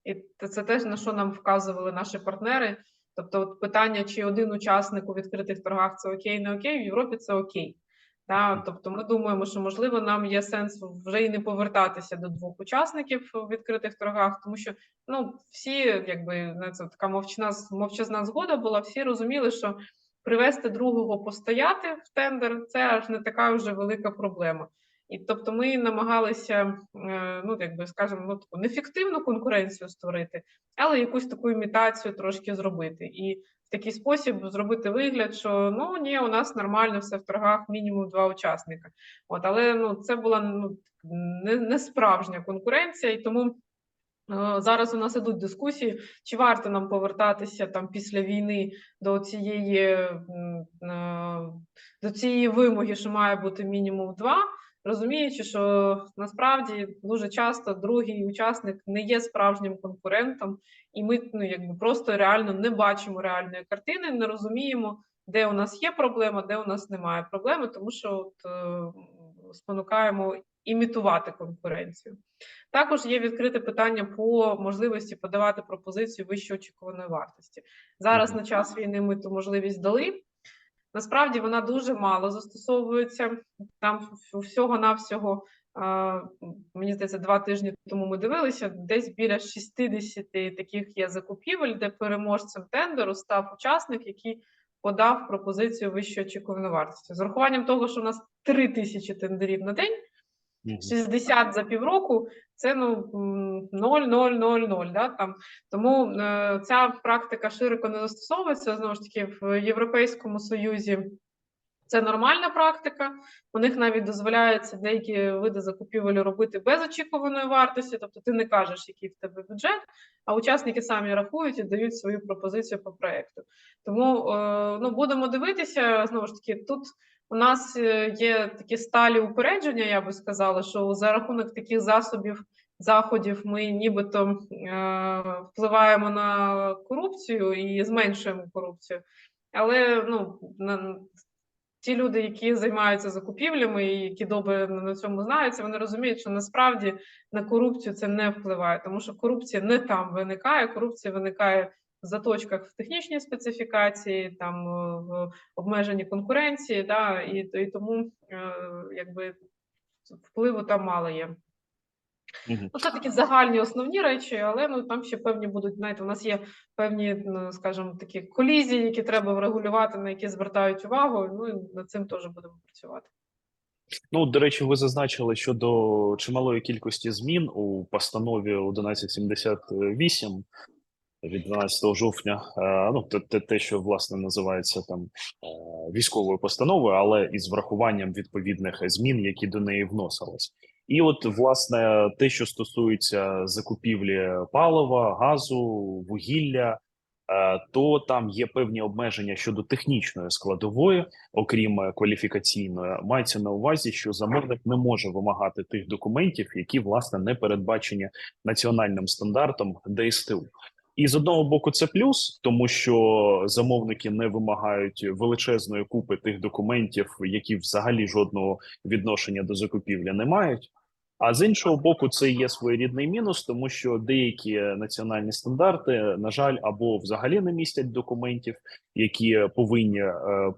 І це теж, на що нам вказували наші партнери. Тобто питання, чи один учасник у відкритих торгах – це окей, не окей, в Європі це окей. Тобто ми думаємо, що, можливо, нам є сенс вже і не повертатися до 2 учасників у відкритих торгах, тому що всі, це така мовчазна згода була, всі розуміли, що привести другого постояти в тендер – це аж не така вже велика проблема. І тобто ми намагалися, скажімо, таку нефіктивну конкуренцію створити, але якусь таку імітацію трошки зробити. І в такий спосіб зробити вигляд, що ні, у нас нормально все в торгах, мінімум 2 учасника. Але це була не справжня конкуренція, і тому зараз у нас ідуть дискусії, чи варто нам повертатися після війни до цієї вимоги, що має бути мінімум 2, розуміючи, що насправді дуже часто другий учасник не є справжнім конкурентом, і ми просто реально не бачимо реальної картини, не розуміємо, де у нас є проблема, де у нас немає проблеми, тому що спонукаємо імітувати конкуренцію. Також є відкрите питання по можливості подавати пропозицію вище очікуваної вартості. Зараз на час війни ми ту можливість дали. Насправді вона дуже мало застосовується. Там всього-навсього, мені здається, 2 тижні тому ми дивилися, десь біля 60 таких є закупівель, де переможцем тендеру став учасник, який подав пропозицію вище очікуваної вартості. З урахуванням того, що у нас 3000 тендерів на день, 60 за півроку – це 0,000. Тому ця практика широко не застосовується. Знову ж таки, в Європейському Союзі це нормальна практика. У них навіть дозволяється деякі види закупівель робити без очікуваної вартості. Тобто ти не кажеш, який в тебе бюджет, а учасники самі рахують і дають свою пропозицію по проєкту. Тому будемо дивитися. Знову ж таки, тут у нас є такі сталі упередження, я би сказала, що за рахунок таких заходів ми нібито впливаємо на корупцію і зменшуємо корупцію. Але ті люди, які займаються закупівлями і які добре на цьому знаються, вони розуміють, що насправді на корупцію це не впливає, тому що корупція не там виникає, корупція виникає в заточках в технічній специфікації, в обмеженні конкуренції, і тому впливу там мало є. Мгм. Ну, це такі загальні основні речі, але ну там ще певні будуть, знаєте, у нас є певні, ну, скажімо, такі колізії, які треба врегулювати, на які звертають увагу. Ну і над цим теж будемо працювати. Ну, до речі, ви зазначили щодо чималої кількості змін у постанові 1178 від 12 жовтня. Ну, те, що власне називається там військовою постановою, але із врахуванням відповідних змін, які до неї вносились. І от власне те, що стосується закупівлі палива, газу, вугілля, то там є певні обмеження щодо технічної складової, окрім кваліфікаційної. Мається на увазі, що замовник не може вимагати тих документів, які власне не передбачені національним стандартом ДСТУ. І з одного боку, це плюс, тому що замовники не вимагають величезної купи тих документів, які взагалі жодного відношення до закупівлі не мають. А з іншого боку, це є своєрідний мінус, тому що деякі національні стандарти, на жаль, або взагалі не містять документів, які повинні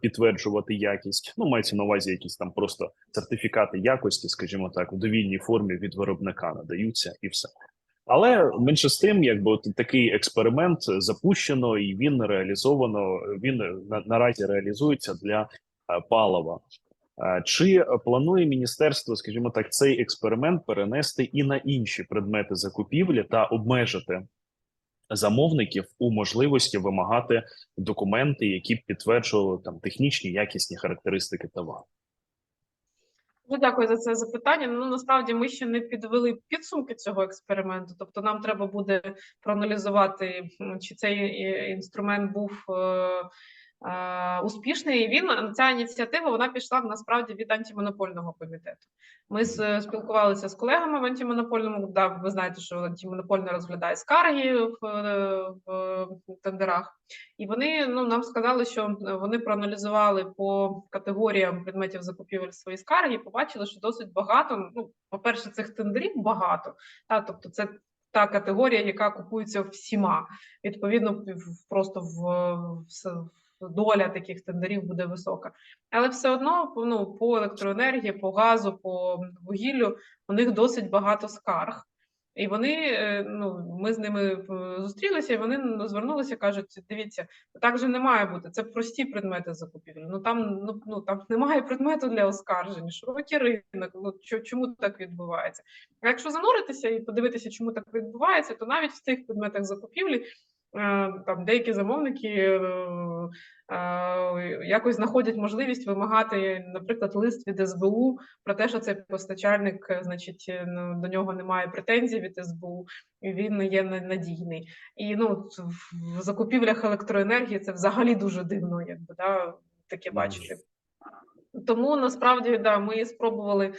підтверджувати якість. Ну, мається на увазі якісь там просто сертифікати якості, скажімо так, в довільній формі від виробника надаються, і все. Але менше з тим, якби от такий експеримент запущено і він реалізовано. Він наразі реалізується для палива. Чи планує міністерство, скажімо так, цей експеримент перенести і на інші предмети закупівлі та обмежити замовників у можливості вимагати документи, які б підтверджували там технічні якісні характеристики товару? Дуже дякую за це запитання. Ну насправді ми ще не підвели підсумки цього експерименту. Тобто, нам треба буде проаналізувати, чи цей інструмент був успішний. Ця ініціатива вона пішла насправді від антимонопольного комітету. Ми спілкувалися з колегами в антимонопольному. Да, ви знаєте, що антимонопольний розглядає скарги в тендерах. І вони нам сказали, що вони проаналізували по категоріям предметів закупівель свої скарги і побачили, що досить багато. Ну, по-перше, цих тендерів багато. Тобто, це та категорія, яка купується всіма. Відповідно, просто доля таких тендерів буде висока. Але все одно по електроенергії, по газу, по вугіллю у них досить багато скарг. І вони, ми з ними зустрілися, і вони звернулися, кажуть: дивіться, так же не має бути, це прості предмети закупівлі. Там немає предмету для оскаржень, широкий ринок, чому так відбувається? А якщо зануритися і подивитися, чому так відбувається, то навіть в цих предметах закупівлі там деякі замовники якось знаходять можливість вимагати, наприклад, лист від СБУ про те, що цей постачальник, значить, до нього немає претензій від СБУ, і він є надійний. І в закупівлях електроенергії це взагалі дуже дивно, таке бачити. Тому насправді ми спробували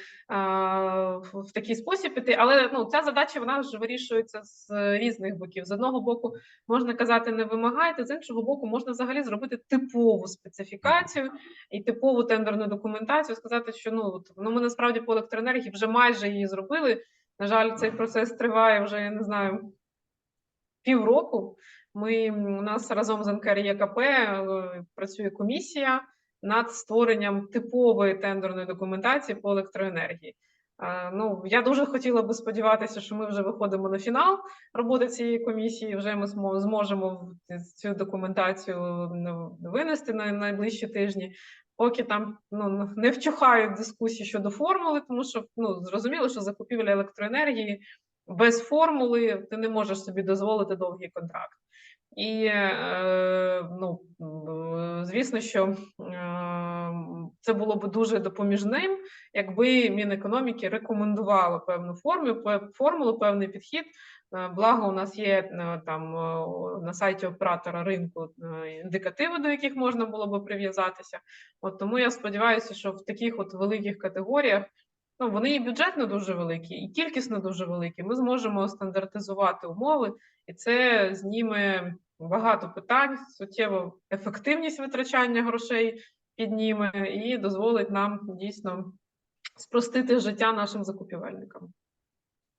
в такий спосіб піти, але ця задача вона ж вирішується з різних боків. З одного боку можна казати, не вимагайте, з іншого боку можна взагалі зробити типову специфікацію і типову тендерну документацію, сказати, що ми насправді по електроенергії вже майже її зробили. На жаль, цей процес триває вже, я не знаю, півроку. У нас разом з НКРЄКП працює комісія над створенням типової тендерної документації по електроенергії. Я дуже хотіла би сподіватися, що ми вже виходимо на фінал роботи цієї комісії, вже ми зможемо цю документацію винести на найближчі тижні, поки там не вчухають дискусії щодо формули, тому що зрозуміло, що закупівля електроенергії без формули ти не можеш собі дозволити довгий контракт. І, звісно, що це було б дуже допоміжним, якби Мінекономіки рекомендувало певну формулу, певний підхід. Благо, у нас є там на сайті оператора ринку індикативи, до яких можна було би прив'язатися. Тому я сподіваюся, що в таких великих категоріях, вони і бюджетно дуже великі, і кількісно дуже великі, ми зможемо стандартизувати умови, і це зніме багато питань, суттєво ефективність витрачання грошей підніме і дозволить нам дійсно спростити життя нашим закупівельникам.